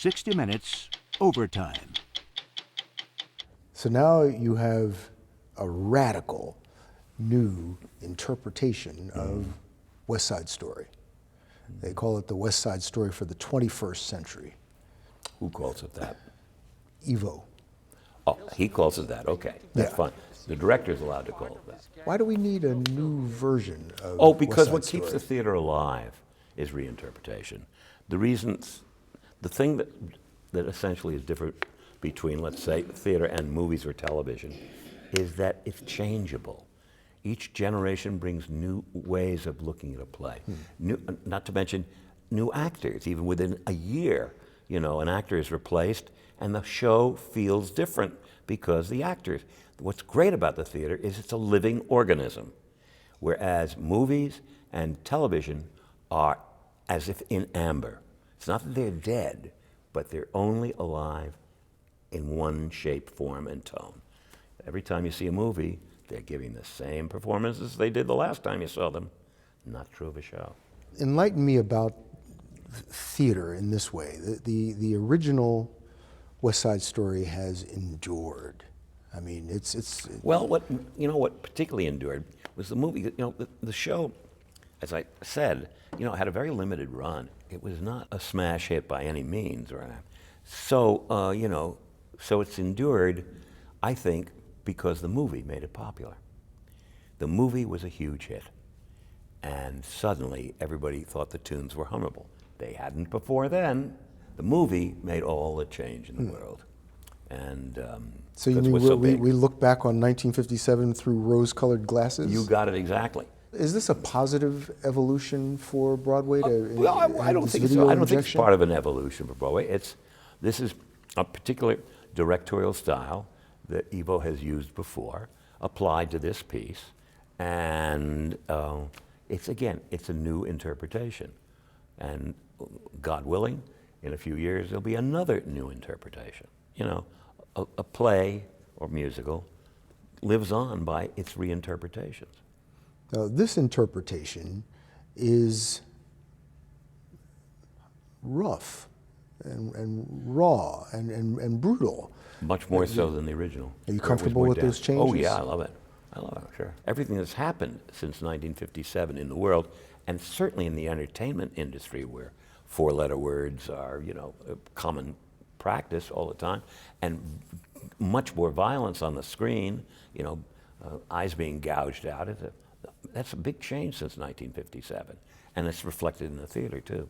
60 Minutes Overtime. So now you have a radical new interpretation of West Side Story. They call it the West Side Story for the 21st century. Who calls it that? Evo. Oh, he calls it that. Okay, that's Yeah. fine. The director's allowed to call it that. Why do we need a new version of Oh, because West what Side keeps Story? the theater alive is reinterpretation. The thing that essentially is different between, let's say, theater and movies or television is that it's changeable. Each generation brings new ways of looking at a play. Not to mention new actors. Even within a year, an actor is replaced and the show feels different because the actors. What's great about the theater is it's a living organism, whereas movies and television are as if in amber. It's not that they're dead, but they're only alive in one shape, form, and tone. Every time you see a movie, they're giving the same performances they did the last time you saw them. Not true of a show. Enlighten me about theater in this way. The original West Side Story has endured. I mean, it's Well, what particularly endured was the movie. The show, as I said, had a very limited run. It was not a smash hit by any means, right? So, so it's endured, I think, because the movie made it popular. The movie was a huge hit, and suddenly everybody thought the tunes were hummable. They hadn't before then. The movie made all the change in the world, and so you mean we look back on 1957 through rose-colored glasses? You got it exactly. Is this a positive evolution for Broadway? Well, I don't think so. I don't think it's part of an evolution for Broadway. This is a particular directorial style that Evo has used before, applied to this piece, and it's a new interpretation. And God willing, in a few years there'll be another new interpretation. A play or musical lives on by its reinterpretations. Now, this interpretation is rough and raw and brutal. Much more so than the original. Are you comfortable with those changes? Oh yeah, I love it. Sure. Everything that's happened since 1957 in the world, and certainly in the entertainment industry, where four-letter words are, a common practice all the time, and much more violence on the screen, eyes being gouged out. That's a big change since 1957, and it's reflected in the theater too.